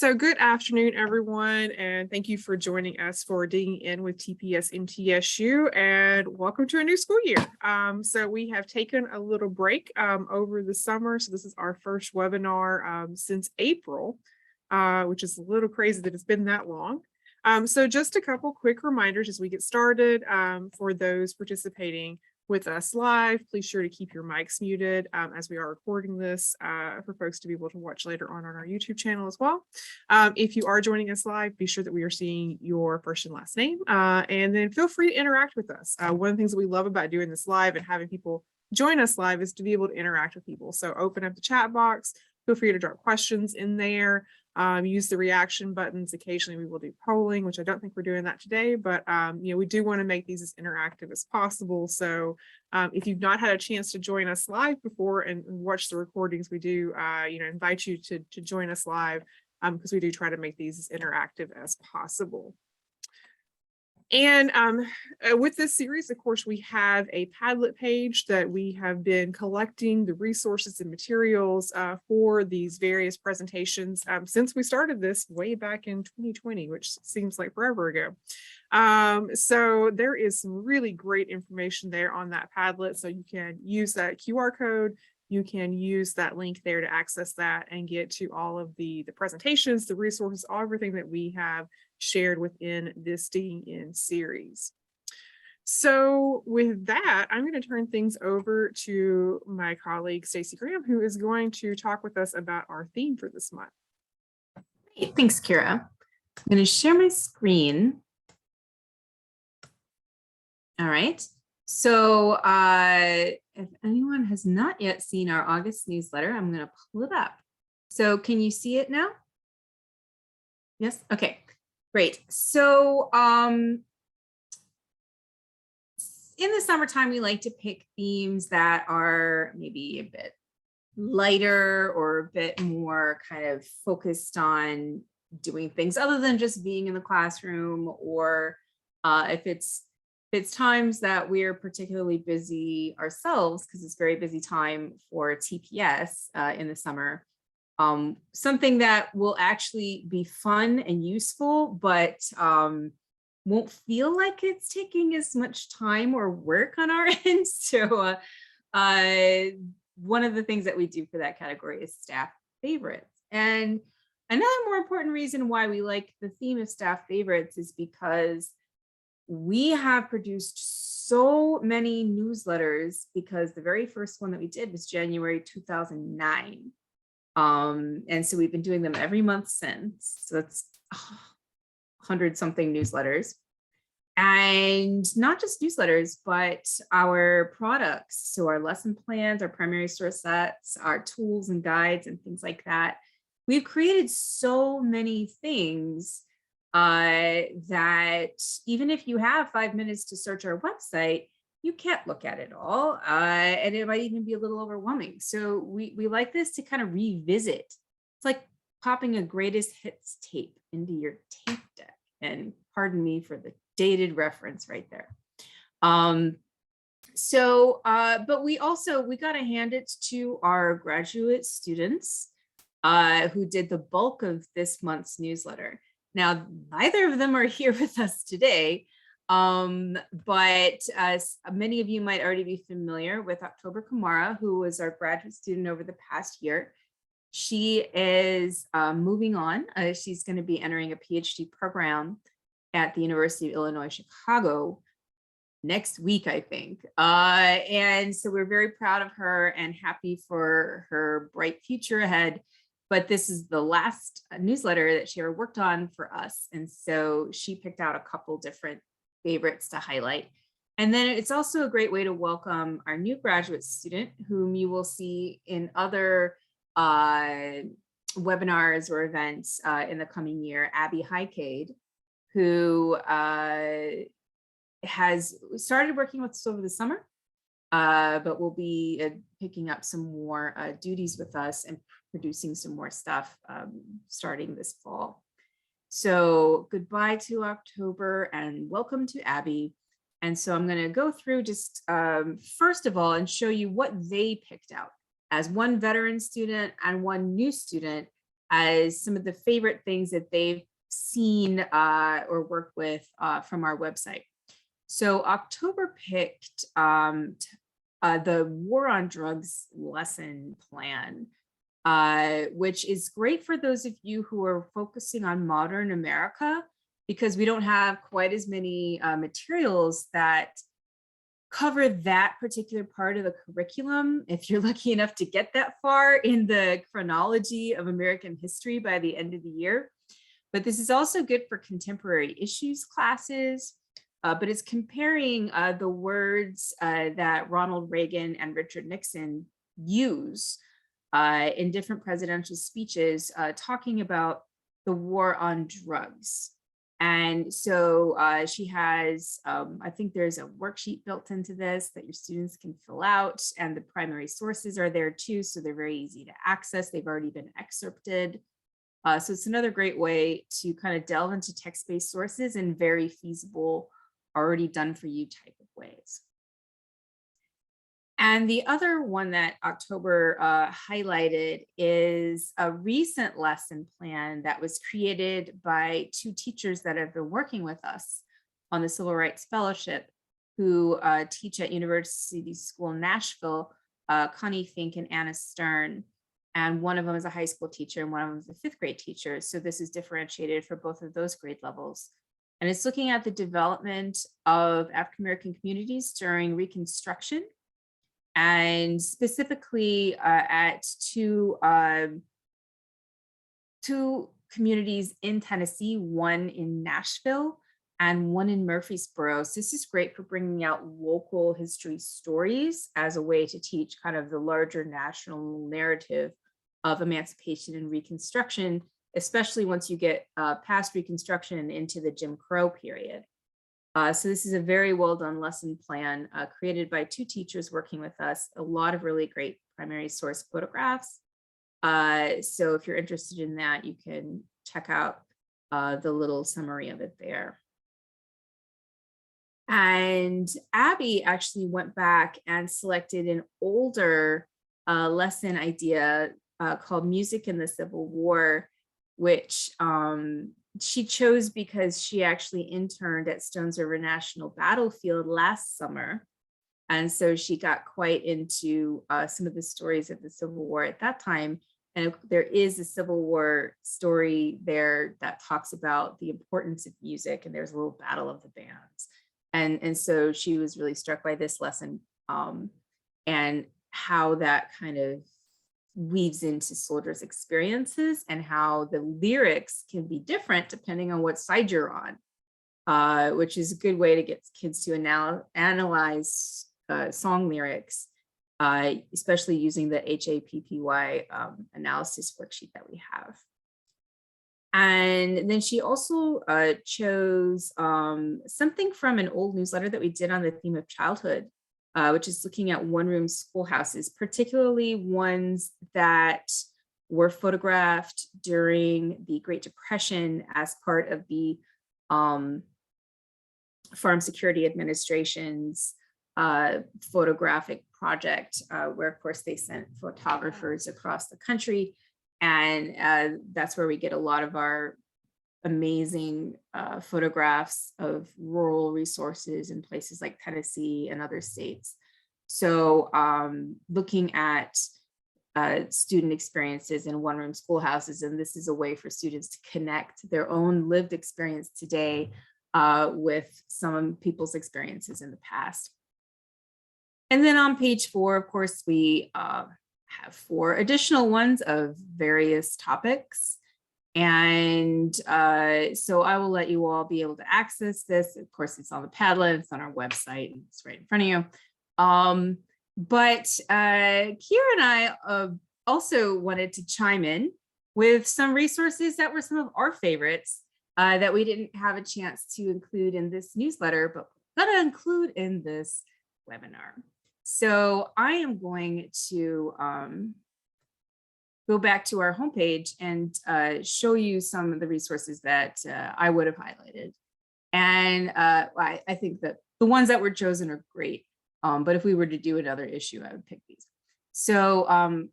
So good afternoon, everyone, and thank you for joining us for Digging In with TPS-MTSU, and welcome to a new school year. So we have taken a little break over the summer, so this is our first webinar since April, which is a little crazy that it's been that long. So just a couple quick reminders as we get started for those participating with us live. Please sure to keep your mics muted as we are recording this for folks to be able to watch later on our YouTube channel as well. If you are joining us live, be sure that we are seeing your first and last name, and then feel free to interact with us. One of the things that we love about doing this live and having people join us live is to be able to interact with people. So open up the chat box, feel free to drop questions in there. Use the reaction buttons. Occasionally we will do polling, which I don't think we're doing that today, but we do want to make these as interactive as possible. So if you've not had a chance to join us live before and watch the recordings, we do invite you to join us live because we do try to make these as interactive as possible. And with this series, of course, we have a Padlet page that we have been collecting the resources and materials for these various presentations since we started this way back in 2020, which seems like forever ago. So there is some really great information there on that Padlet. So you can use that QR code. You can use that link there to access that and get to all of the presentations, the resources, everything that we have shared within this Digging In series. So with that, I'm going to turn things over to my colleague, Stacey Graham, who is going to talk with us about our theme for this month. Great. Thanks, Kira. I'm going to share my screen. All right. So if anyone has not yet seen our August newsletter, I'm going to pull it up. So can you see it now? Yes. Okay, great. So in the summertime, we like to pick themes that are maybe a bit lighter or a bit more kind of focused on doing things other than just being in the classroom, or if it's times that we're particularly busy ourselves, because it's very busy time for TPS in the summer, something that will actually be fun and useful, but won't feel like it's taking as much time or work on our end. So one of the things that we do for that category is staff favorites. And another more important reason why we like the theme of staff favorites is because we have produced so many newsletters, because the very first one that we did was January 2009. And so we've been doing them every month since. So that's 100 something newsletters. And not just newsletters, but our products. So our lesson plans, our primary source sets, our tools and guides and things like that. We've created so many things that even if you have 5 minutes to search our website, you can't look at it all, and it might even be a little overwhelming. So we like this to kind of revisit. It's like popping a greatest hits tape into your tape deck, and pardon me for the dated reference right there. But we got to hand it to our graduate students who did the bulk of this month's newsletter. Now, neither of them are here with us today, but as many of you might already be familiar with October Kamara, who was our graduate student over the past year. She is moving on. She's going to be entering a PhD program at the University of Illinois, Chicago next week, I think. And so we're very proud of her and happy for her bright future ahead. But this is the last newsletter that she ever worked on for us. And so she picked out a couple different favorites to highlight. And then it's also a great way to welcome our new graduate student, whom you will see in other webinars or events in the coming year, Abby Highcade, who has started working with us over the summer, but will be picking up some more duties with us and producing some more stuff starting this fall. So goodbye to October and welcome to Abby. And so I'm going to go through just first of all and show you what they picked out as one veteran student and one new student as some of the favorite things that they've seen or worked with from our website. So October picked the War on Drugs lesson plan, which is great for those of you who are focusing on modern America, because we don't have quite as many materials that cover that particular part of the curriculum, if you're lucky enough to get that far in the chronology of American history by the end of the year. But this is also good for contemporary issues classes, but it's comparing the words that Ronald Reagan and Richard Nixon use in different presidential speeches, talking about the war on drugs. And so she has, I think there's a worksheet built into this that your students can fill out, and the primary sources are there too, so they're very easy to access. They've already been excerpted. So it's another great way to kind of delve into text-based sources in very feasible, already done for you type of ways. And the other one that October highlighted is a recent lesson plan that was created by two teachers that have been working with us on the Civil Rights Fellowship, who teach at University School Nashville, Connie Fink and Anna Stern. And one of them is a high school teacher and one of them is a fifth grade teacher. So this is differentiated for both of those grade levels. And it's looking at the development of African-American communities during Reconstruction, and specifically at two communities in Tennessee, one in Nashville and one in Murfreesboro. So this is great for bringing out local history stories as a way to teach kind of the larger national narrative of emancipation and Reconstruction, especially once you get past Reconstruction and into the Jim Crow period. So this is a very well done lesson plan created by two teachers working with us, a lot of really great primary source photographs. So if you're interested in that, you can check out the little summary of it there. And Abby actually went back and selected an older lesson idea called Music in the Civil War, which she chose because she actually interned at Stones River National Battlefield last summer. And so she got quite into some of the stories of the Civil War at that time. And there is a Civil War story there that talks about the importance of music, and there's a little battle of the bands. And so she was really struck by this lesson and how that kind of weaves into soldiers' experiences and how the lyrics can be different depending on what side you're on, which is a good way to get kids to analyze song lyrics, especially using the HAPPY analysis worksheet that we have. And then she also chose something from an old newsletter that we did on the theme of childhood, which is looking at one-room schoolhouses, particularly ones that were photographed during the Great Depression as part of the Farm Security Administration's photographic project, where of course they sent photographers across the country. And that's where we get a lot of our amazing photographs of rural resources in places like Tennessee and other states. So looking at student experiences in one-room schoolhouses, and this is a way for students to connect their own lived experience today with some people's experiences in the past. And then on page 4, of course, we have 4 additional ones of various topics. And so I will let you all be able to access this. Of course, it's on the Padlet, it's on our website, and it's right in front of you. But Kira and I also wanted to chime in with some resources that were some of our favorites that we didn't have a chance to include in this newsletter, but we're gonna include in this webinar. So I am going to go back to our homepage and show you some of the resources that I would have highlighted. And I think that the ones that were chosen are great, but if we were to do another issue, I would pick these. So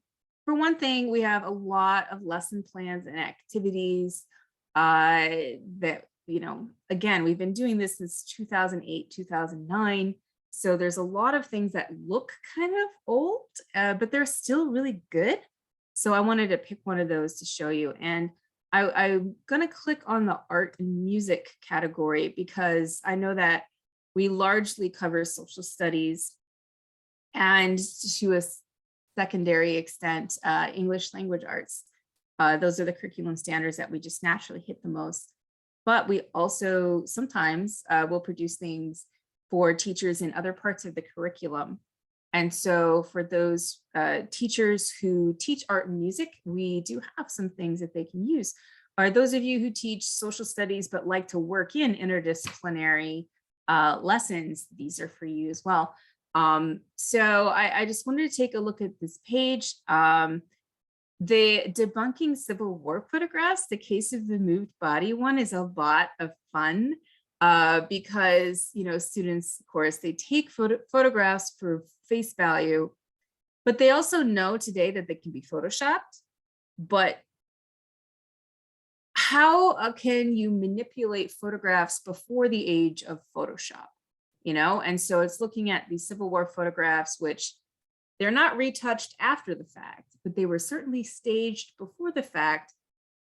for one thing, we have a lot of lesson plans and activities that, again, we've been doing this since 2008, 2009. So there's a lot of things that look kind of old, but they're still really good. So I wanted to pick one of those to show you. And I'm going to click on the art and music category because I know that we largely cover social studies and to a secondary extent, English language arts. Those are the curriculum standards that we just naturally hit the most. But we also sometimes will produce things for teachers in other parts of the curriculum. And so for those teachers who teach art and music, we do have some things that they can use. Or those of you who teach social studies but like to work in interdisciplinary lessons, these are for you as well. So I just wanted to take a look at this page. The debunking Civil War photographs, the case of the moved body one is a lot of fun because, students, of course, they take photographs for face value, but they also know today that they can be photoshopped. But how can you manipulate photographs before the age of Photoshop? And so it's looking at these Civil War photographs, which they're not retouched after the fact, but they were certainly staged before the fact.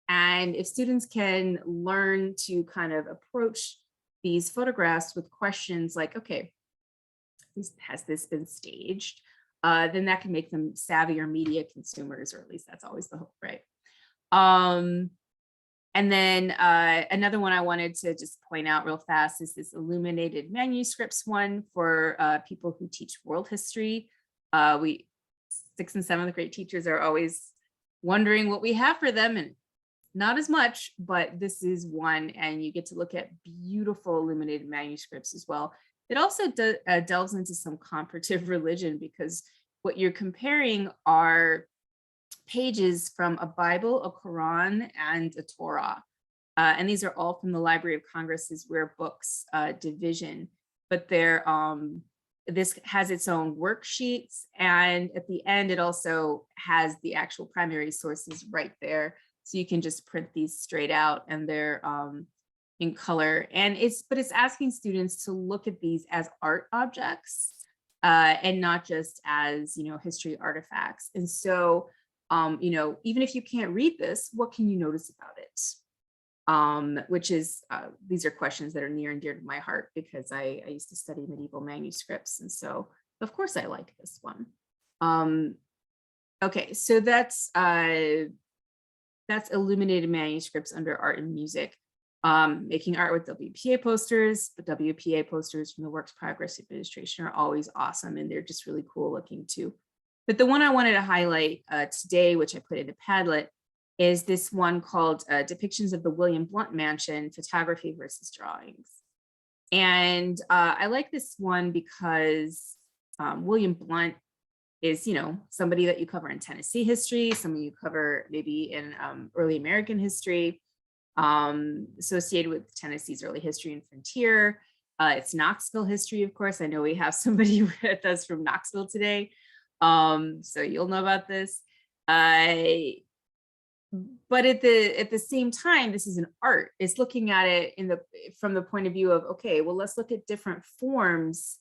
And if students can learn to kind of approach these photographs with questions like, okay, has this been staged? Then that can make them savvier media consumers, or at least that's always the hope, right? And then another one I wanted to just point out real fast is this illuminated manuscripts one for people who teach world history. We 6th and 7th grade teachers are always wondering what we have for them, and not as much, but this is one, and you get to look at beautiful illuminated manuscripts as well. It also delves into some comparative religion because what you're comparing are pages from a Bible, a Quran, and a Torah. And these are all from the Library of Congress's Rare Books division, but they're this has its own worksheets, and at the end it also has the actual primary sources right there, so you can just print these straight out, and they're in color. And it's asking students to look at these as art objects and not just as history artifacts. And so even if you can't read this, what can you notice about it? Which is, these are questions that are near and dear to my heart because I used to study medieval manuscripts. And so, of course, I like this one. Okay, so that's illuminated manuscripts under art and music. Making art with WPA posters. The WPA posters from the Works Progress Administration are always awesome, and they're just really cool looking too. But the one I wanted to highlight today, which I put in a Padlet, is this one called Depictions of the William Blount Mansion, Photography versus Drawings. And I like this one because William Blount is, somebody that you cover in Tennessee history, somebody you cover maybe in early American history, associated with Tennessee's early history and frontier. It's Knoxville history, of course. I know we have somebody with us from Knoxville today. So you'll know about this. But at the same time, this is an art. It's looking at it from the point of view of, okay, well, let's look at different forms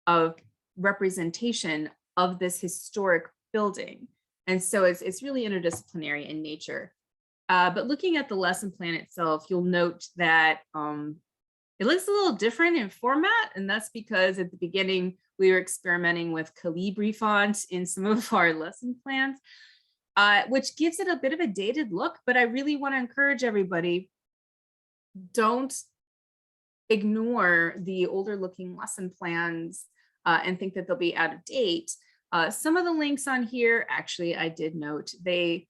of representation of this historic building. And so it's really interdisciplinary in nature. But looking at the lesson plan itself, you'll note that it looks a little different in format, and that's because at the beginning we were experimenting with Calibri font in some of our lesson plans, which gives it a bit of a dated look. But I really want to encourage everybody, don't ignore the older looking lesson plans and think that they'll be out of date. Some of the links on here, actually, I did note they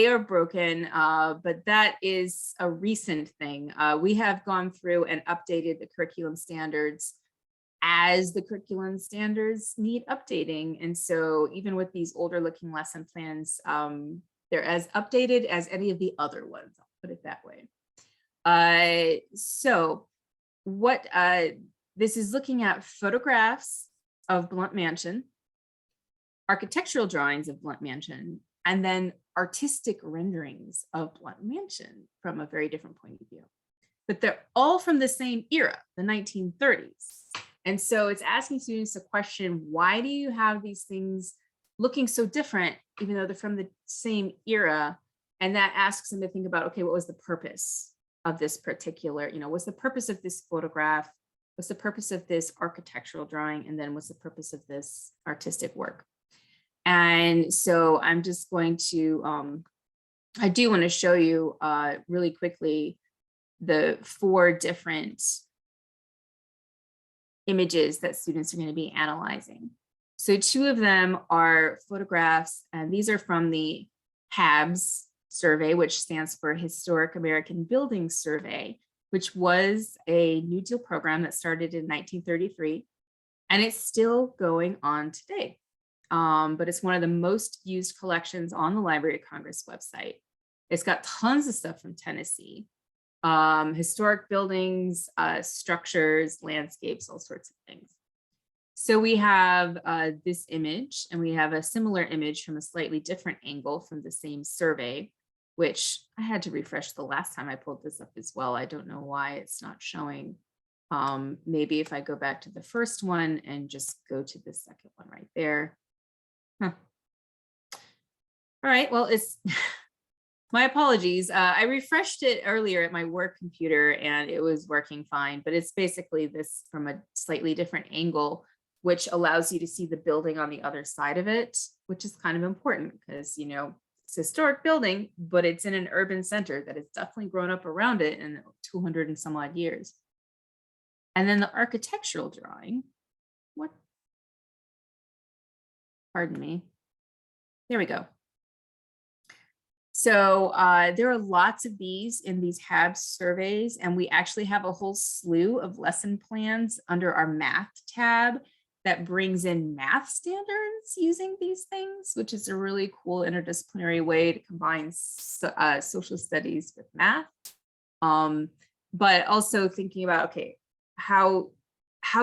are broken, but that is a recent thing. We have gone through and updated the curriculum standards as the curriculum standards need updating. And so even with these older looking lesson plans, they're as updated as any of the other ones, I'll put it that way. So what this is looking at photographs of Blount Mansion. architectural drawings of Blount Mansion, and then artistic renderings of Blount Mansion from a very different point of view. But they're all from the same era, the 1930s. And so it's asking students to question, why do you have these things looking so different, even though they're from the same era? And that asks them to think about, okay, what was the purpose of this particular, what's the purpose of this photograph? What's the purpose of this architectural drawing? And then what's the purpose of this artistic work? And so I'm just going to, I do want to show you really quickly the 4 different images that students are going to be analyzing. So 2 of them are photographs, and these are from the HABS survey, which stands for Historic American Buildings Survey, which was a New Deal program that started in 1933, and it's still going on today. But it's one of the most used collections on the Library of Congress website. It's got tons of stuff from Tennessee, historic buildings, structures, landscapes, all sorts of things. So we have this image, and we have a similar image from a slightly different angle from the same survey, which I had to refresh the last time I pulled this up as well. I don't know why it's not showing. Maybe if I go back to the first one and just go to the second one right there. Huh. All right, well, it's my apologies. I refreshed it earlier at my work computer and it was working fine, but it's basically this from a slightly different angle, which allows you to see the building on the other side of it, which is kind of important because, it's a historic building, but it's in an urban center that has definitely grown up around it in 200 and some odd years. And then the architectural drawing, pardon me. There we go. So there are lots of these in these HABS surveys, and we actually have a whole slew of lesson plans under our math tab that brings in math standards using these things, which is a really cool interdisciplinary way to combine social studies with math. But also thinking about, okay, how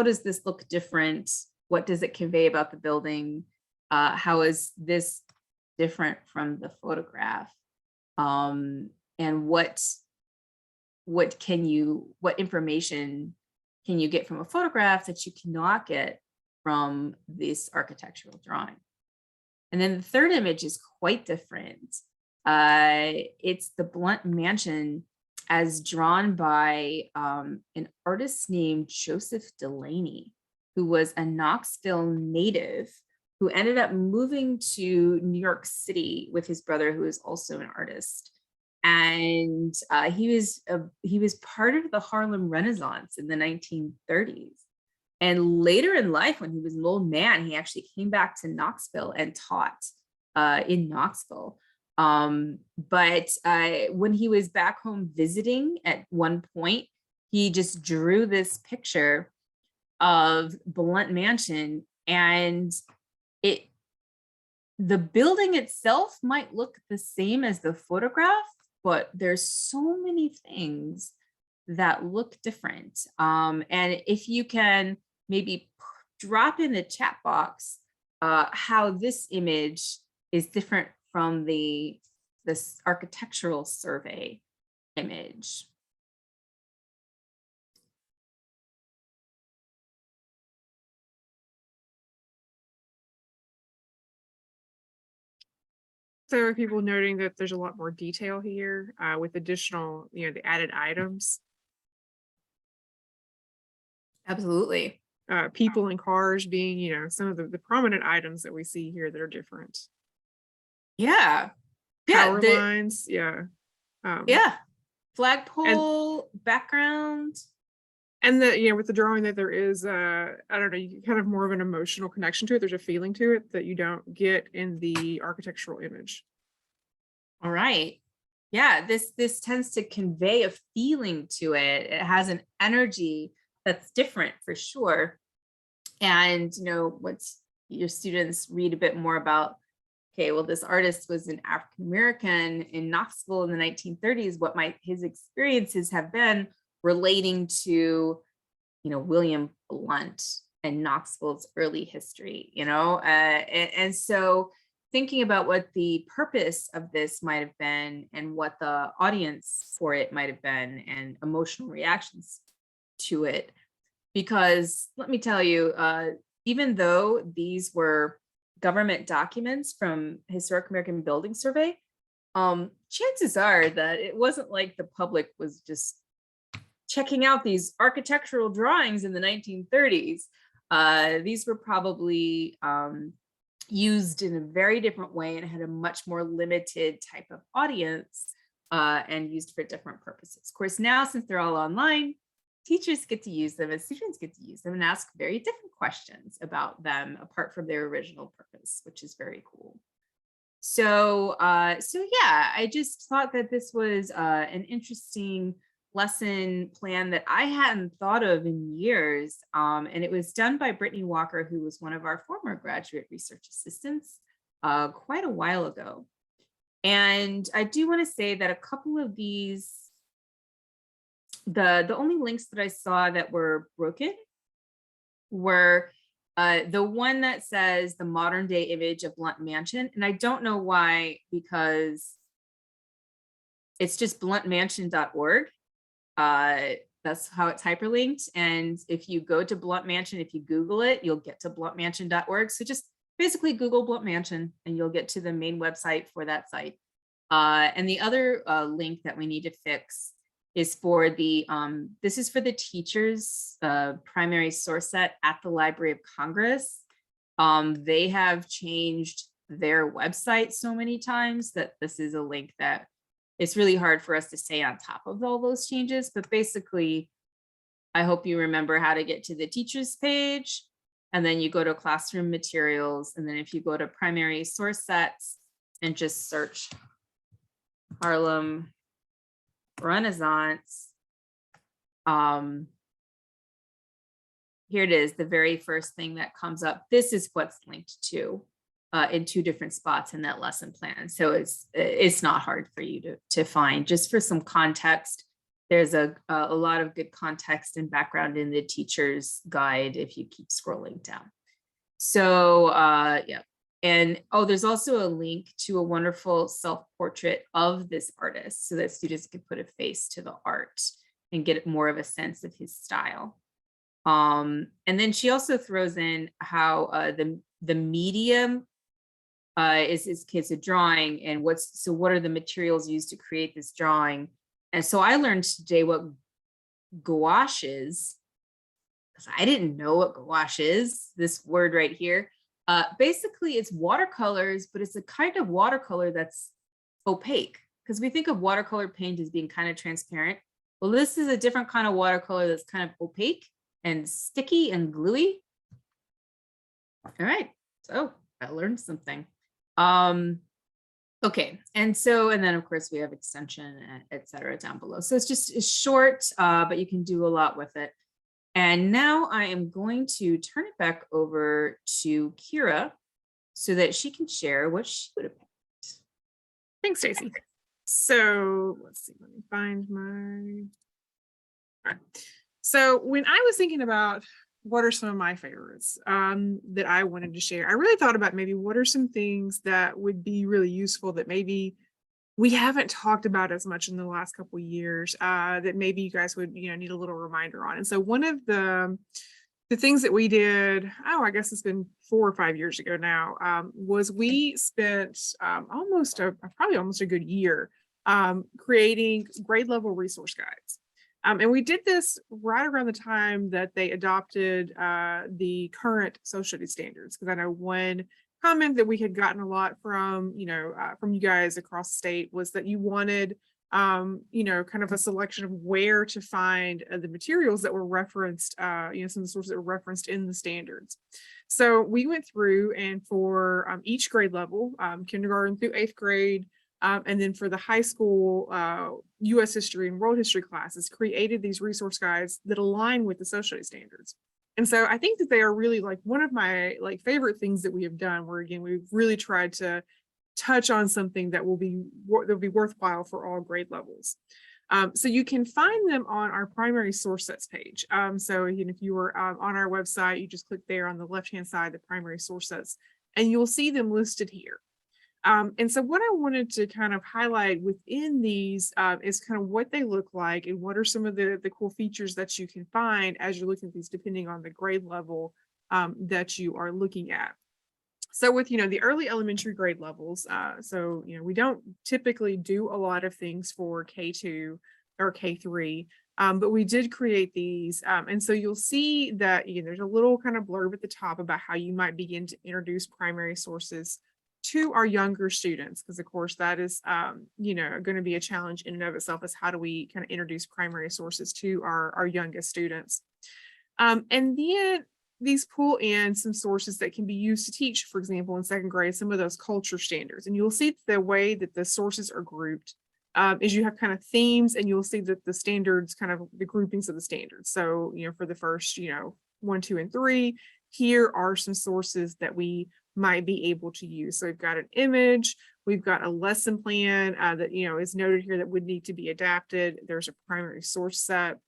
does this look different? What does it convey about the building? How is this different from the photograph? And what information can you get from a photograph that you cannot get from this architectural drawing? And then the third image is quite different. It's the Blount Mansion as drawn by an artist named Joseph Delaney, who was a Knoxville native who ended up moving to New York City with his brother, who is also an artist. And he was part of the Harlem Renaissance in the 1930s. And later in life, when he was an old man, he actually came back to Knoxville and taught in Knoxville. But when he was back home visiting at one point, he just drew this picture of Blount Mansion, and the building itself might look the same as the photograph, but there's so many things that look different. And if you can maybe drop in the chat box how this image is different from this architectural survey image. So are people noting that there's a lot more detail here with additional, the added items? Absolutely. People and cars being, some of the prominent items that we see here that are different. Yeah. Power lines. Yeah. Yeah. Flagpole background. And with the drawing that there is, I don't know, you kind of more of an emotional connection to it. There's a feeling to it that you don't get in the architectural image. All right. Yeah, this tends to convey a feeling to it. It has an energy that's different for sure. And, once your students read a bit more about, okay, well, this artist was an African-American in Knoxville in the 1930s, what his experiences have been relating to, William Blount and Knoxville's early history, and so thinking about what the purpose of this might have been and what the audience for it might have been and emotional reactions to it. Because let me tell you, even though these were government documents from Historic American Building Survey, chances are that it wasn't like the public was just checking out these architectural drawings in the 1930s. These were probably used in a very different way and had a much more limited type of audience, and used for different purposes. Of course, now since they're all online, teachers get to use them and students get to use them and ask very different questions about them apart from their original purpose, which is very cool. So yeah, I just thought that this was an interesting lesson plan that I hadn't thought of in years. And it was done by Brittany Walker, who was one of our former graduate research assistants quite a while ago. And I do want to say that a couple of these, the only links that I saw that were broken were the one that says the modern day image of Blunt Mansion. And I don't know why, because it's just bluntmansion.org. That's how it's hyperlinked. And if you go to Blunt Mansion, if you Google it, you'll get to bluntmansion.org. So just basically Google Blunt Mansion and you'll get to the main website for that site. And the other link that we need to fix is for the, this is for the teachers primary source set at the Library of Congress. They have changed their website so many times that this is a link that it's really hard for us to stay on top of all those changes. But basically, I hope you remember how to get to the teachers page. And then you go to classroom materials. And then if you go to primary source sets and just search Harlem Renaissance, here it is, the very first thing that comes up. This is what's linked to in two different spots in that lesson plan. So it's not hard for you to find. Just for some context, there's a lot of good context and background in the teacher's guide if you keep scrolling down. So yeah. And there's also a link to a wonderful self-portrait of this artist so that students can put a face to the art and get more of a sense of his style. And then she also throws in how the medium is a drawing, and what are the materials used to create this drawing. And so I learned today what gouache is, because I didn't know what gouache is, this word right here. Basically, it's watercolors, but it's a kind of watercolor that's opaque, because we think of watercolor paint as being kind of transparent. Well, this is a different kind of watercolor that's kind of opaque and sticky and gluey. All right, so I learned something. Okay, and then of course we have extension, etc. down below. So it's short, but you can do a lot with it. And now I am going to turn it back over to Kira so that she can share what she would have picked. Thanks, Stacy. So let's see, let me find my, all right. So when I was thinking about what are some of my favorites that I wanted to share, I really thought about maybe what are some things that would be really useful that maybe we haven't talked about as much in the last couple of years, that maybe you guys would, need a little reminder on. And so one of the things that we did, I guess it's been 4 or 5 years ago now, was we spent probably almost a good year creating grade level resource guides. And we did this right around the time that they adopted the current social studies standards, because I know one comment that we had gotten a lot from, from you guys across the state was that you wanted, kind of a selection of where to find the materials that were referenced, some of the sources that were referenced in the standards. So we went through and for each grade level, kindergarten through 8th grade, and then for the high school U.S. history and world history classes, created these resource guides that align with the social studies standards. And so I think that they are really one of my favorite things that we have done, where again, we've really tried to touch on something that will be worthwhile for all grade levels. So you can find them on our primary source sets page. So if you were on our website, you just click there on the left-hand side, the primary source sets, and you'll see them listed here. And so what I wanted to kind of highlight within these is kind of what they look like and what are some of the cool features that you can find as you're looking at these, depending on the grade level that you are looking at. So with, the early elementary grade levels, so, we don't typically do a lot of things for K2 or K3, but we did create these. And so you'll see that, there's a little kind of blurb at the top about how you might begin to introduce primary sources to our younger students, because of course that is, going to be a challenge in and of itself, is how do we kind of introduce primary sources to our youngest students. And then these pull in some sources that can be used to teach, for example, in second grade, some of those culture standards. And you'll see the way that the sources are grouped is you have kind of themes, and you'll see that the standards, kind of the groupings of the standards. So, for the first, 1, 2, and 3, here are some sources that we might be able to use. So we've got an image, we've got a lesson plan that, is noted here that would need to be adapted. There's a primary source set.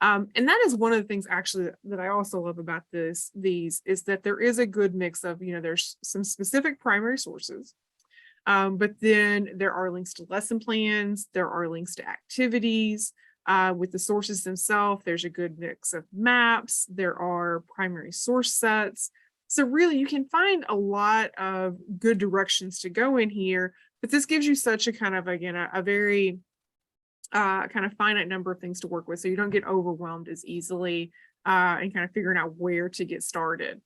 And that is one of the things actually that I also love about these is that there is a good mix of, there's some specific primary sources, but then there are links to lesson plans, there are links to activities. With the sources themselves, there's a good mix of maps, there are primary source sets. So really you can find a lot of good directions to go in here, but this gives you such a kind of, again, a very kind of finite number of things to work with, so you don't get overwhelmed as easily and kind of figuring out where to get started.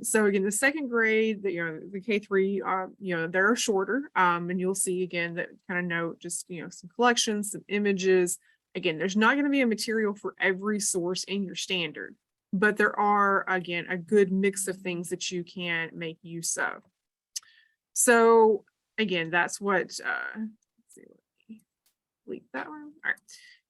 So again, the second grade, the K3, they're shorter, and you'll see again that kind of note just some collections, some images. Again, there's not going to be a material for every source in your standard, but there are, again, a good mix of things that you can make use of. So again, that's what let's see, delete that one. All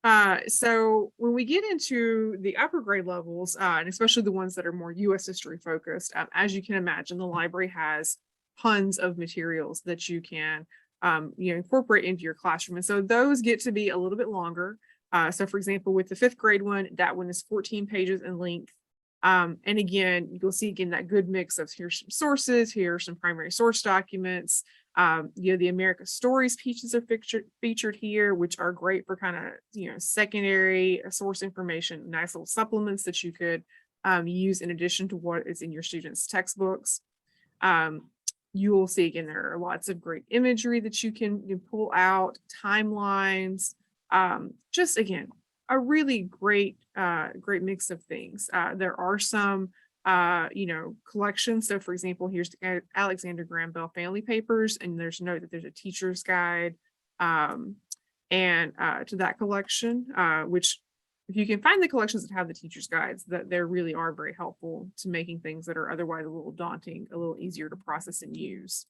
right. So when we get into the upper grade levels, and especially the ones that are more US history focused, as you can imagine, the library has tons of materials that you can incorporate into your classroom. And so those get to be a little bit longer. So for example, with the 5th grade one, that one is 14 pages in length. And again, you'll see again that good mix of here's some sources, here's some primary source documents. The America Stories pieces are featured here, which are great for kind of, secondary source information, nice little supplements that you could use in addition to what is in your students' textbooks. You will see again, there are lots of great imagery that you can pull out, timelines, just again, a really great mix of things. There are some collections. So for example, here's the Alexander Graham Bell family papers, and there's a note that there's a teacher's guide and to that collection, which if you can find the collections that have the teacher's guides, that they really are very helpful to making things that are otherwise a little daunting, a little easier to process and use.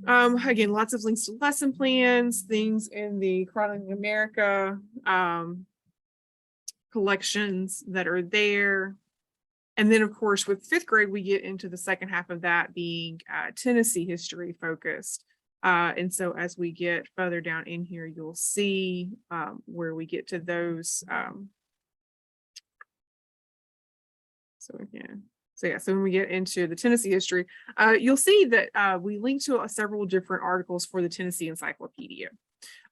Again, lots of links to lesson plans, things in the Chronicling America collections that are there. And then of course, with 5th grade, we get into the second half of that being Tennessee history focused. And so as we get further down in here, you'll see where we get to those. So when we get into the Tennessee history, you'll see that we link to several different articles for the Tennessee Encyclopedia.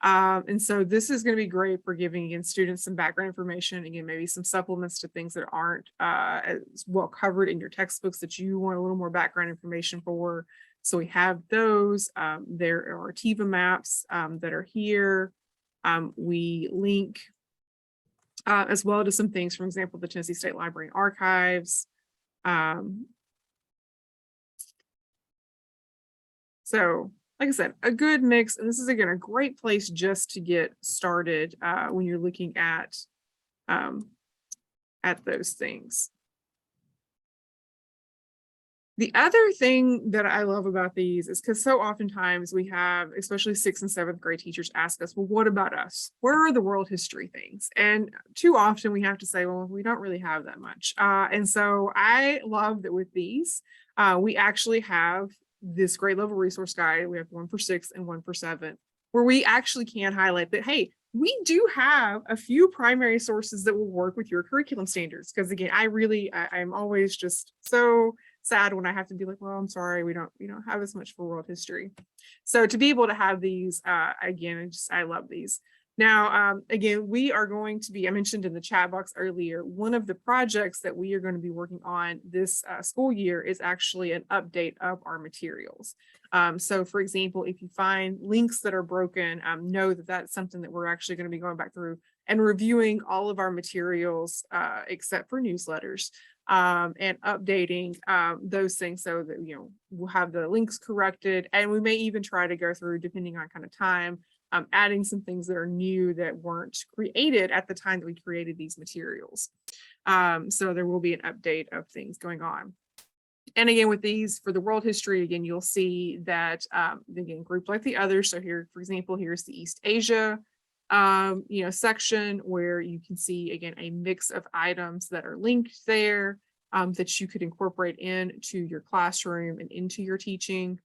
And so this is going to be great for giving again students some background information, again, maybe some supplements to things that aren't as well covered in your textbooks that you want a little more background information for. So we have those. There are TIVA maps that are here. We link as well to some things, for example, the Tennessee State Library and Archives. So like I said, a good mix, and this is again a great place just to get started when you're looking at those things. The other thing that I love about these is because so oftentimes we have, especially 6th and 7th grade teachers ask us, well, what about us? Where are the world history things? And too often we have to say, well, we don't really have that much. And so I love that with these, we actually have this grade level resource guide. We have one for 6th and one for 7th, where we actually can highlight that, hey, we do have a few primary sources that will work with your curriculum standards. Because again, I'm always just so sad when I have to be like, well, I'm sorry, we don't have as much for world history. So to be able to have these, again, I love these. Now, again, we are going to be, I mentioned in the chat box earlier, one of the projects that we are going to be working on this school year is actually an update of our materials. So for example, if you find links that are broken, know that that's something that we're actually going to be going back through and reviewing all of our materials, except for newsletters, and updating those things so that, we'll have the links corrected. And we may even try to go through, depending on kind of time, adding some things that are new that weren't created at the time that we created these materials. So there will be an update of things going on. And again, with these for the world history, again, you'll see that, again, grouped like the others. So here, for example, here's the East Asia, section where you can see, again, a mix of items that are linked there, that you could incorporate into your classroom and into your teaching.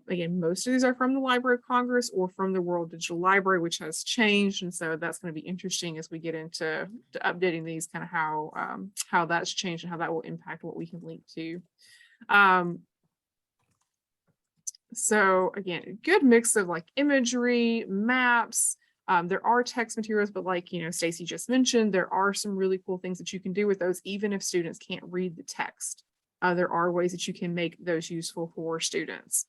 Again, most of these are from the Library of Congress or from the World Digital Library, which has changed. And so that's going to be interesting as we get into updating these, kind of how that's changed and how that will impact what we can link to. So again, a good mix of like imagery, maps. There are text materials, but like, Stacy just mentioned, there are some really cool things that you can do with those, even if students can't read the text. There are ways that you can make those useful for students.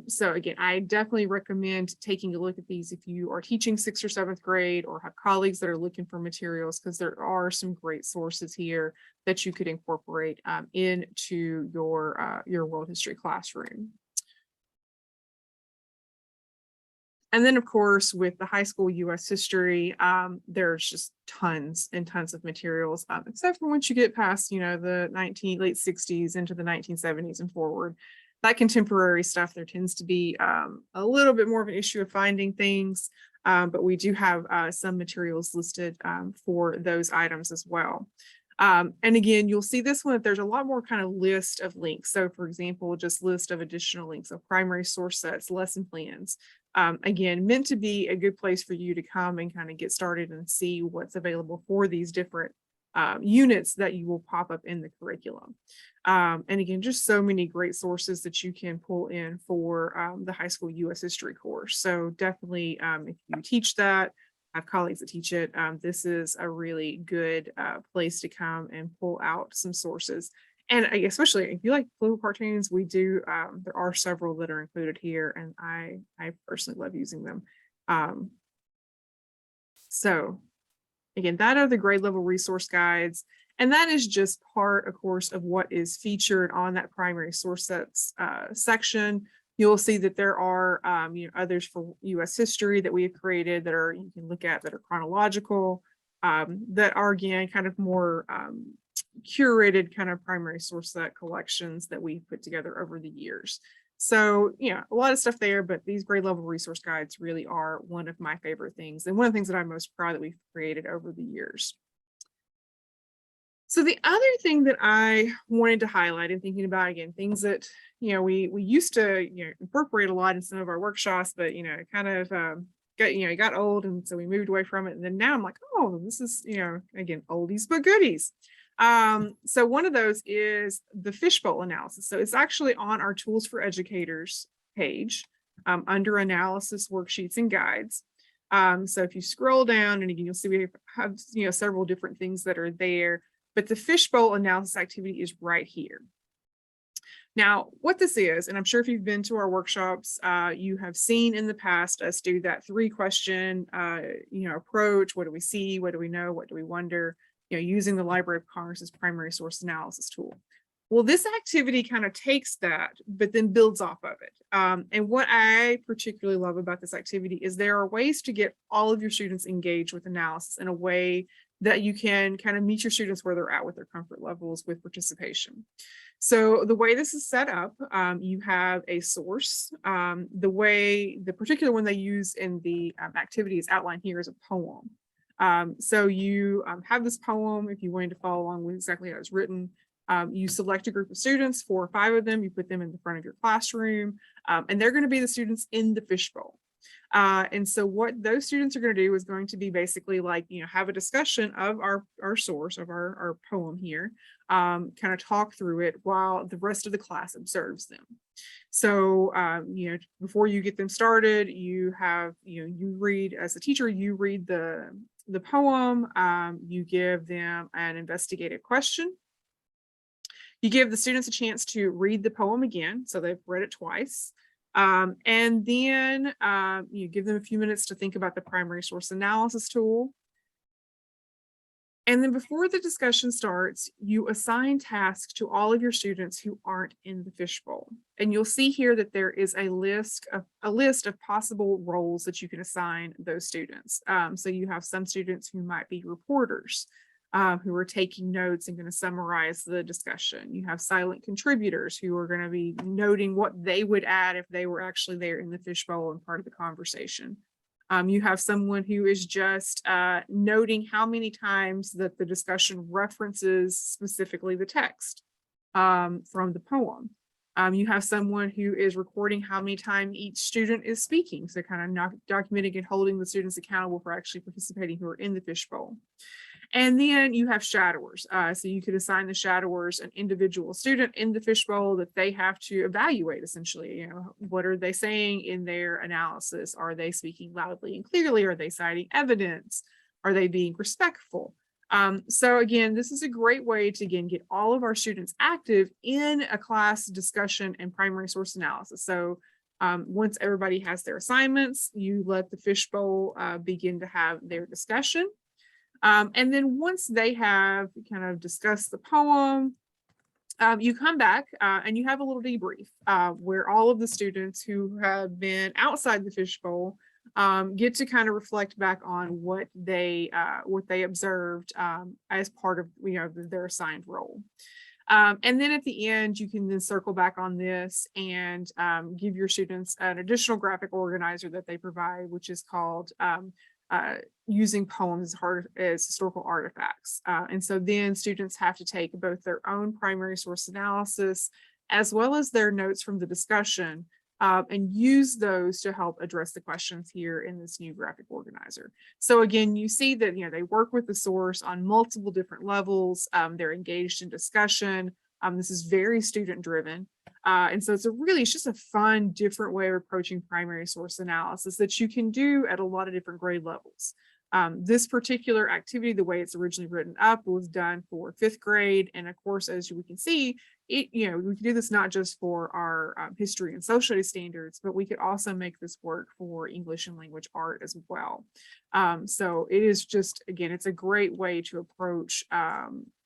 So again, I definitely recommend taking a look at these if you are teaching 6th or 7th grade or have colleagues that are looking for materials, because there are some great sources here that you could incorporate into your world history classroom. And then, of course, with the high school US history, there's just tons and tons of materials, except for once you get past, the late 60s into the 1970s and forward. That contemporary stuff, there tends to be a little bit more of an issue of finding things, but we do have some materials listed for those items as well. And again, you'll see this one that there's a lot more kind of list of links. So for example, just list of additional links of primary source sets, lesson plans. Again, meant to be a good place for you to come and kind of get started and see what's available for these different units that you will pop up in the curriculum. And again, just so many great sources that you can pull in for the high school US history course. So definitely, if you teach that, have colleagues that teach it, this is a really good place to come and pull out some sources. And especially if you like political cartoons, we do, there are several that are included here, and I personally love using them. So again, that are the grade level resource guides. And that is just part, of course, of what is featured on that primary source sets section. You'll see that there are others for US history that we have created that are, you can look at, that are chronological, that are again kind of more curated kind of primary source set collections that we've put together over the years. So, a lot of stuff there, but these grade level resource guides really are one of my favorite things, and one of the things that I'm most proud that we've created over the years. So the other thing that I wanted to highlight and thinking about, again, things that, we used to, incorporate a lot in some of our workshops, but, kind of got old. And so we moved away from it. And then now I'm like, oh, this is, again, oldies but goodies. So one of those is the fishbowl analysis. So it's actually on our Tools for Educators page under Analysis, Worksheets, and Guides. So if you scroll down, and again, you'll see we have several different things that are there, but the fishbowl analysis activity is right here. Now, what this is, and I'm sure if you've been to our workshops, you have seen in the past us do that 3-question, approach. What do we see? What do we know? What do we wonder? Using the Library of Congress's primary source analysis tool. Well, this activity kind of takes that, but then builds off of it. And what I particularly love about this activity is there are ways to get all of your students engaged with analysis in a way that you can kind of meet your students where they're at with their comfort levels with participation. So the way this is set up, you have a source. The particular one they use in the activity is outlined here as a poem. So you have this poem. If you wanted to follow along with exactly how it's written, you select a group of students, 4 or 5 of them, you put them in the front of your classroom, and they're going to be the students in the fishbowl. And so what those students are going to do is going to be basically like, have a discussion of our source of our poem here, kind of talk through it while the rest of the class observes them. So, before you get them started, you have, you read as a teacher, you read the poem, you give them an investigative question. You give the students a chance to read the poem again, so they've read it twice. And then you give them a few minutes to think about the primary source analysis tool. And then before the discussion starts, you assign tasks to all of your students who aren't in the fishbowl. And you'll see here that there is a list of possible roles that you can assign those students. So you have some students who might be reporters, who are taking notes and going to summarize the discussion. You have silent contributors who are going to be noting what they would add if they were actually there in the fishbowl and part of the conversation. You have someone who is just noting how many times that the discussion references specifically the text from the poem. You have someone who is recording how many times each student is speaking, so kind of documenting and holding the students accountable for actually participating who are in the fishbowl. And then you have shadowers. So you could assign the shadowers an individual student in the fishbowl that they have to evaluate essentially. What are they saying in their analysis? Are they speaking loudly and clearly? Are they citing evidence? Are they being respectful? So again, this is a great way to get all of our students active in a class discussion and primary source analysis. So once everybody has their assignments, you let the fishbowl begin to have their discussion. And then once they have kind of discussed the poem, you come back and you have a little debrief where all of the students who have been outside the fishbowl get to kind of reflect back on what they observed as part of their assigned role. And then at the end, you can then circle back on this and give your students an additional graphic organizer that they provide, which is called using poems as historical artifacts. And so then students have to take both their own primary source analysis as well as their notes from the discussion and use those to help address the questions here in this new graphic organizer. So again, you see that they work with the source on multiple different levels. They're engaged in discussion. This is very student driven. And so it's just a fun, different way of approaching primary source analysis that you can do at a lot of different grade levels. This particular activity, the way it's originally written up, was done for 5th grade. And of course, as we can see, we can do this not just for our history and social studies standards, but we could also make this work for English and language art as well. So it is just, again, it's a great way to approach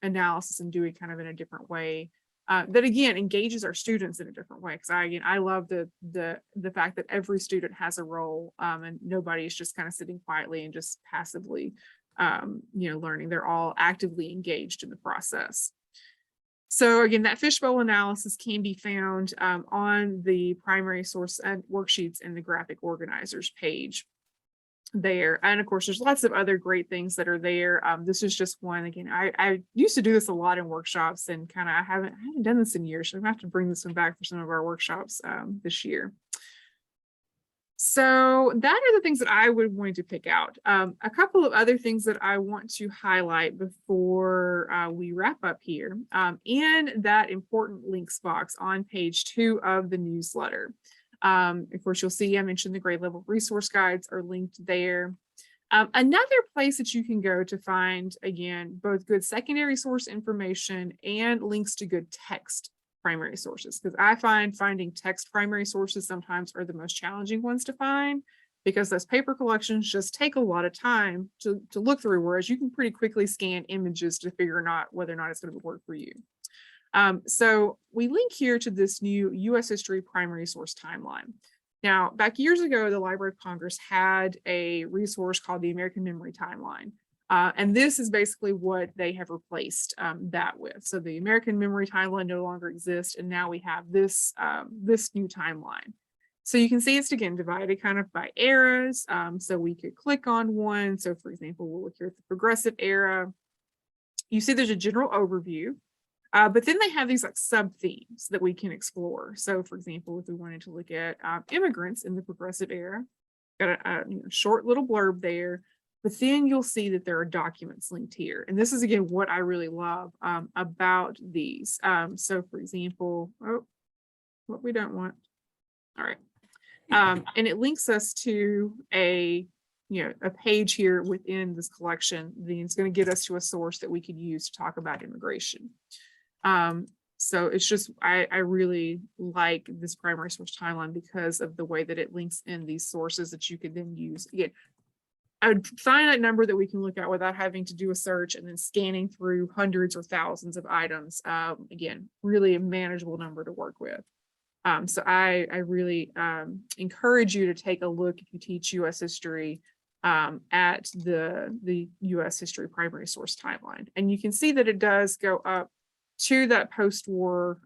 analysis and do it kind of in a different way. That again engages our students in a different way, because I love the fact that every student has a role and nobody is just kind of sitting quietly and just passively learning. They're all actively engaged in the process. So again, that fishbowl analysis can be found on the primary source and worksheets in the graphic organizers page there. And of course, there's lots of other great things that are there. This is just one. Again, I used to do this a lot in workshops, and kind of I haven't done this in years, so I'm gonna have to bring this one back for some of our workshops this year. So that are the things that I would want to pick out. A couple of other things that I want to highlight before we wrap up here in that important links box on page 2 of the newsletter. Of course, you'll see I mentioned the grade level resource guides are linked there. Another place that you can go to find, again, both good secondary source information and links to good text primary sources, because I find finding text primary sources sometimes are the most challenging ones to find, because those paper collections just take a lot of time to look through, whereas you can pretty quickly scan images to figure out whether or not it's going to work for you. So we link here to this new U.S. History primary source timeline. Now, back years ago, the Library of Congress had a resource called the American Memory Timeline. And this is basically what they have replaced that with. So the American Memory Timeline no longer exists, and now we have this, this new timeline. So you can see it's, again, divided kind of by eras. So we could click on one. So for example, we'll look here at the Progressive era. You see there's a general overview. But then they have these like sub themes that we can explore. So for example, if we wanted to look at immigrants in the Progressive era, got a short little blurb there, but then you'll see that there are documents linked here. And this is, again, what I really love about these. So for example, oh, what we don't want. All right. And it links us to a page here within this collection. Then it's going to get us to a source that we could use to talk about immigration. So it's just, I really like this primary source timeline because of the way that it links in these sources that you could then use. Again, a finite number that we can look at without having to do a search and then scanning through hundreds or thousands of items. Again, really a manageable number to work with. So I really encourage you to take a look if you teach U.S. history at the U.S. history primary source timeline. And you can see that it does go up to that post-war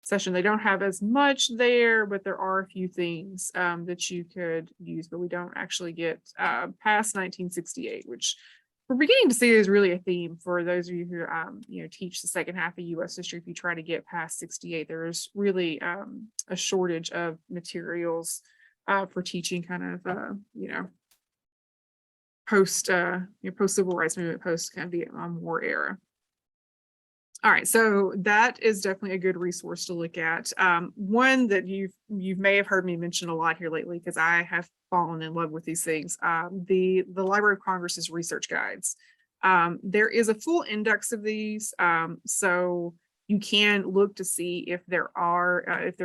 session. They don't have as much there, but there are a few things that you could use, but we don't actually get past 1968, which we're beginning to see is really a theme for those of you who teach the second half of U.S. history. If you try to get past 68, there is really a shortage of materials for teaching kind of post civil rights movement, post kind of Vietnam War era. All right, so that is definitely a good resource to look at. One that you may have heard me mention a lot here lately, because I have fallen in love with these things. The Library of Congress's research guides. There is a full index of these, so you can look to see if there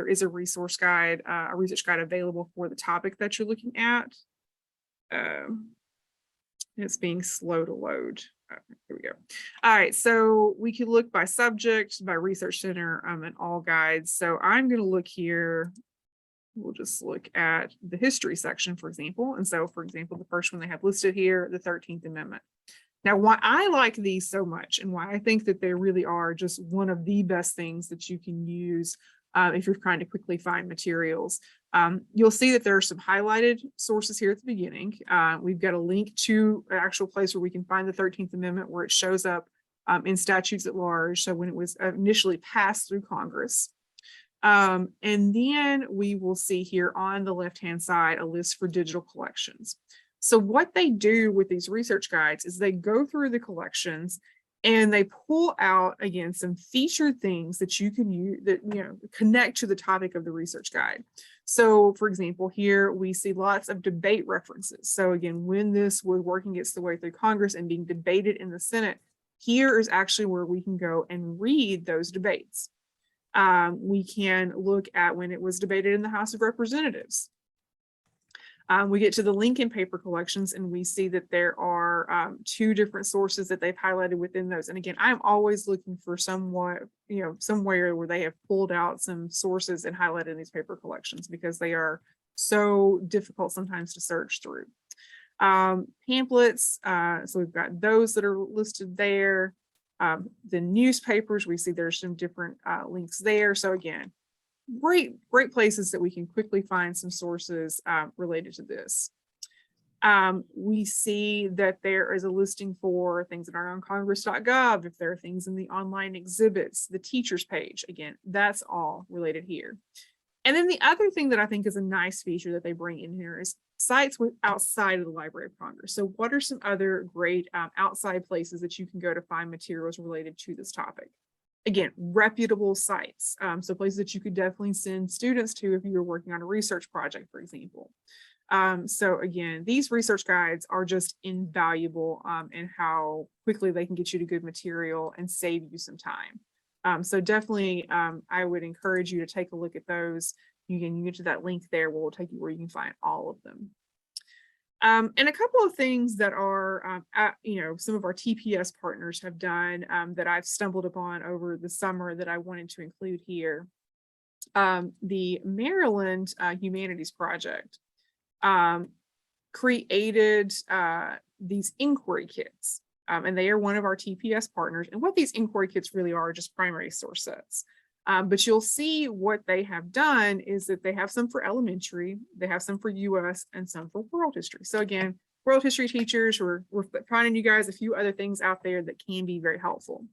is a research guide available for the topic that you're looking at. It's being slow to load. Here we go. All right, so we can look by subject, by research center, and all guides. So I'm going to look here. We'll just look at the history section, for example. And so, for example, the first one they have listed here, the 13th Amendment. Now, why I like these so much and why I think that they really are just one of the best things that you can use if you're trying to quickly find materials. You'll see that there are some highlighted sources here at the beginning. We've got a link to an actual place where we can find the 13th Amendment, where it shows up in statutes at large. So when it was initially passed through Congress. And then we will see here on the left-hand side a list for digital collections. So what they do with these research guides is they go through the collections and they pull out, again, some featured things that you can use that connect to the topic of the research guide. So, for example, here we see lots of debate references. So again, when this was working its way through Congress and being debated in the Senate, here is actually where we can go and read those debates. We can look at when it was debated in the House of Representatives. We get to the Lincoln paper collections and we see that there are two different sources that they've highlighted within those. And again, I'm always looking for somewhere where they have pulled out some sources and highlighted these paper collections, because they are so difficult sometimes to search through. Pamphlets, so we've got those that are listed there. The newspapers, we see there's some different links there. So again, great places that we can quickly find some sources related to this. We see that there is a listing for things that are on congress.gov. If there are things in the online exhibits, the teachers page, again, that's all related here. And then the other thing that I think is a nice feature that they bring in here is sites outside of the Library of Congress. So what are some other great outside places that you can go to find materials related to this topic? Again, reputable sites. So places that you could definitely send students to if you were working on a research project, for example. So again, these research guides are just invaluable in how quickly they can get you to good material and save you some time. So definitely, I would encourage you to take a look at those. You can get to that link there where we'll take you where you can find all of them. And a couple of things that are, some of our TPS partners have done that I've stumbled upon over the summer that I wanted to include here. The Maryland Humanities Project created these inquiry kits, and they are one of our TPS partners. And what these inquiry kits really are just primary source sets. But you'll see what they have done is that they have some for elementary, they have some for US, and some for world history. So again, world history teachers, we're finding you guys a few other things out there that can be very helpful.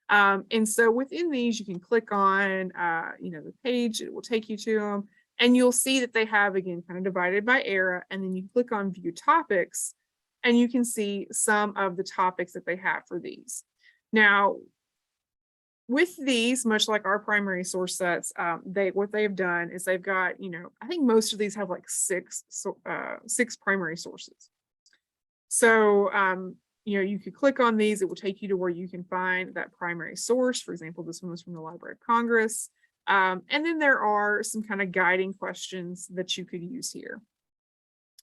And so within these, you can click on, the page, it will take you to them. And you'll see that they have, again, kind of divided by era, and then you click on view topics and you can see some of the topics that they have for these. Now, with these, much like our primary source sets, what they've done is they've got, I think most of these have like six primary sources. So, you could click on these, it will take you to where you can find that primary source. For example, this one was from the Library of Congress. And then there are some kind of guiding questions that you could use here.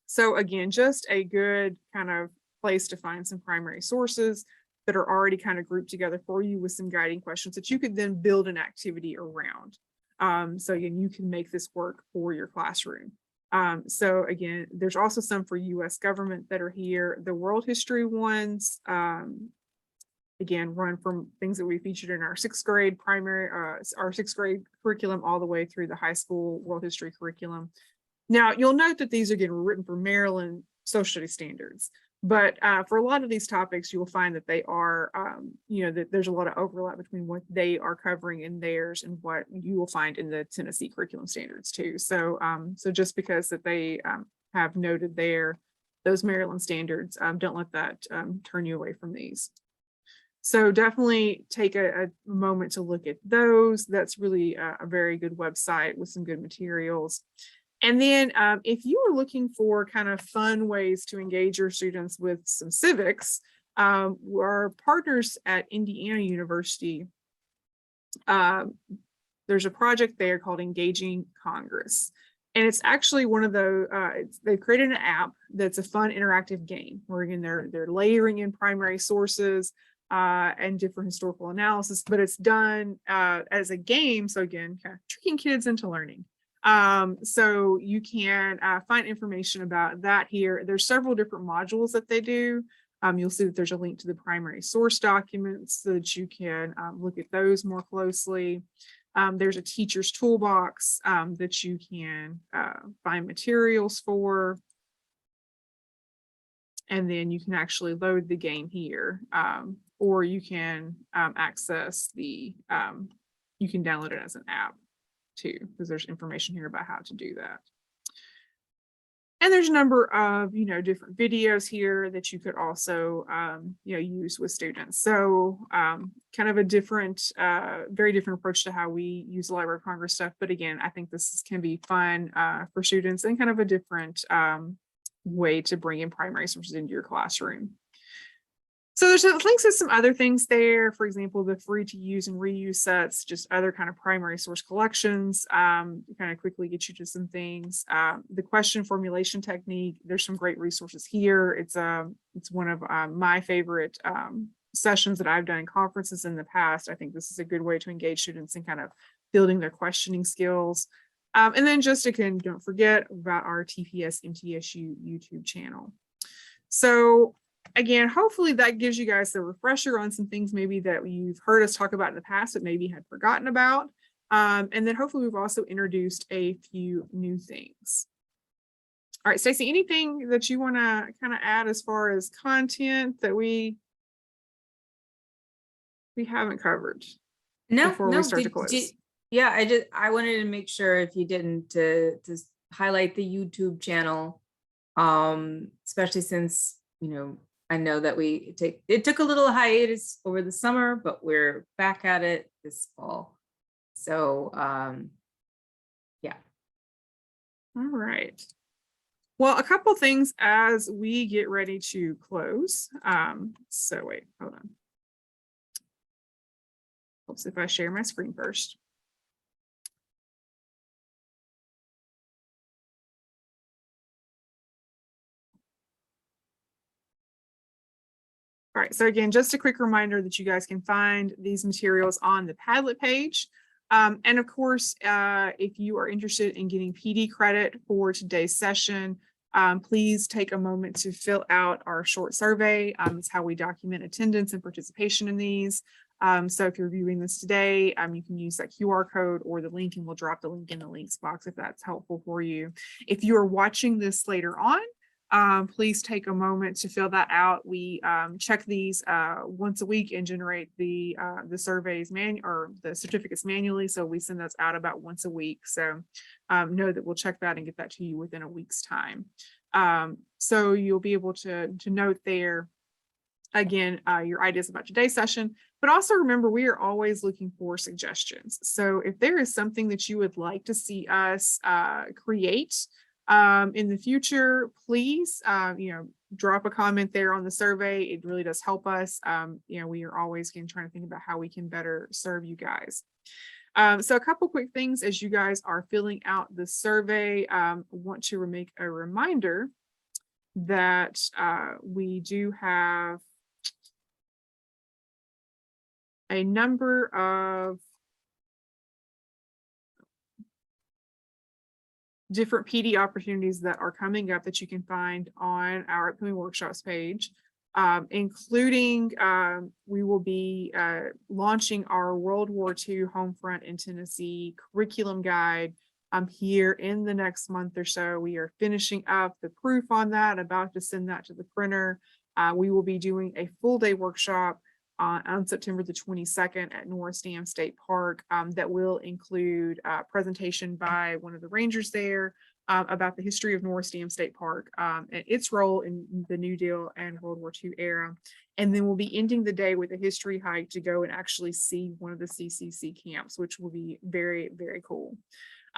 So again, just a good kind of place to find some primary sources that are already kind of grouped together for you with some guiding questions that you could then build an activity around. So again, you can make this work for your classroom. So again, there's also some for US government that are here. The world history ones, again, run from things that we featured in our sixth grade curriculum all the way through the high school world history curriculum. Now, you'll note that these are again written for Maryland social studies standards, but for a lot of these topics, you will find that they are, that there's a lot of overlap between what they are covering in theirs and what you will find in the Tennessee curriculum standards too. So, so just because that they have noted there, those Maryland standards, don't let that turn you away from these. So definitely take a moment to look at those. That's really a very good website with some good materials. And then if you are looking for kind of fun ways to engage your students with some civics, our partners at Indiana University, there's a project there called Engaging Congress. And it's actually one of the, they've created an app that's a fun interactive game where again, they're layering in primary sources and different historical analysis, but it's done as a game. So again, kind of tricking kids into learning. So you can find information about that here. There's several different modules that they do. You'll see that there's a link to the primary source documents so that you can look at those more closely. There's a teacher's toolbox that you can find materials for. And then you can actually load the game here, or you can access the, you can download it as an app too, because there's information here about how to do that. And there's a number of, different videos here that you could also, use with students. So kind of a different, very different approach to how we use the Library of Congress stuff. But again, I think this can be fun for students and kind of a different way to bring in primary sources into your classroom. So there's links to some other things there. For example, the free to use and reuse sets, just other kind of primary source collections, kind of quickly get you to some things. The question formulation technique, there's some great resources here. It's one of my favorite sessions that I've done in conferences in the past. I think this is a good way to engage students in kind of building their questioning skills. And then just again, don't forget about our TPS-MTSU YouTube channel. So again, hopefully that gives you guys a refresher on some things maybe that you've heard us talk about in the past but maybe had forgotten about. And then hopefully we've also introduced a few new things. All right, Stacey, anything that you want to kind of add as far as content that we haven't covered? No, before we start to close? Yeah, I wanted to make sure if you didn't to highlight the YouTube channel, especially since, I know that it took a little hiatus over the summer, but we're back at it this fall. So, yeah. All right. Well, a couple things as we get ready to close. So wait, hold on. Let's see if I share my screen first. All right, so again, just a quick reminder that you guys can find these materials on the Padlet page. And of course, if you are interested in getting PD credit for today's session, please take a moment to fill out our short survey. It's how we document attendance and participation in these. So if you're viewing this today, you can use that QR code or the link, and we'll drop the link in the links box if that's helpful for you. If you are watching this later on, please take a moment to fill that out. We check these once a week and generate the surveys or the certificates manually. So we send those out about once a week. So know that we'll check that and get that to you within a week's time. So you'll be able to note there, again, your ideas about today's session, but also remember, we are always looking for suggestions. So if there is something that you would like to see us create in the future, please, drop a comment there on the survey. It really does help us. We are always trying to think about how we can better serve you guys. So a couple quick things as you guys are filling out the survey. Want to make a reminder that we do have a number of different PD opportunities that are coming up that you can find on our upcoming workshops page, including we will be launching our World War II Homefront in Tennessee curriculum guide here in the next month or so. We are finishing up the proof on that, about to send that to the printer. We will be doing a full day workshop on September the 22nd at Norris Dam State Park that will include a presentation by one of the rangers there about the history of Norris Dam State Park and its role in the New Deal and World War II era. And then we'll be ending the day with a history hike to go and actually see one of the CCC camps, which will be very, very cool.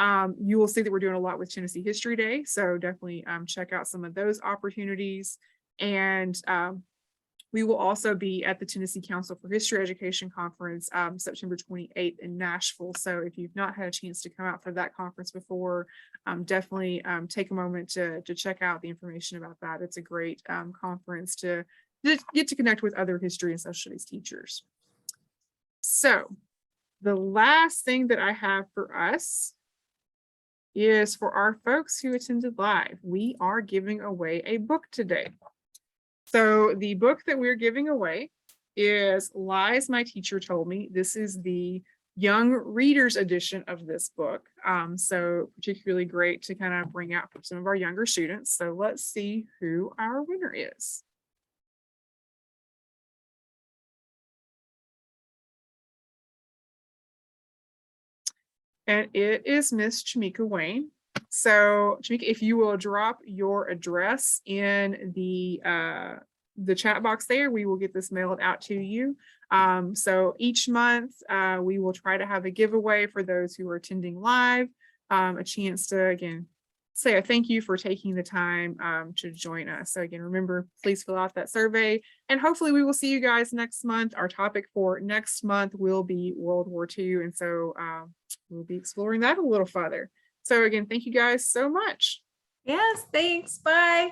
You will see that we're doing a lot with Tennessee History Day, so definitely check out some of those opportunities. And we will also be at the Tennessee Council for History Education Conference September 28th in Nashville. So if you've not had a chance to come out for that conference before, definitely take a moment to check out the information about that. It's a great conference to get to connect with other history and social studies teachers. So the last thing that I have for us is for our folks who attended live. We are giving away a book today. So the book that we're giving away is Lies My Teacher Told Me. This is the young readers edition of this book. So particularly great to kind of bring out for some of our younger students. So let's see who our winner is. And it is Miss Chamika Wayne. So Chamika, if you will drop your address in the chat box there, we will get this mailed out to you. So each month we will try to have a giveaway for those who are attending live, a chance to, again, say a thank you for taking the time to join us. So again, remember, please fill out that survey, and hopefully we will see you guys next month. Our topic for next month will be World War II, and so we'll be exploring that a little further. So again, thank you guys so much. Yes, thanks. Bye.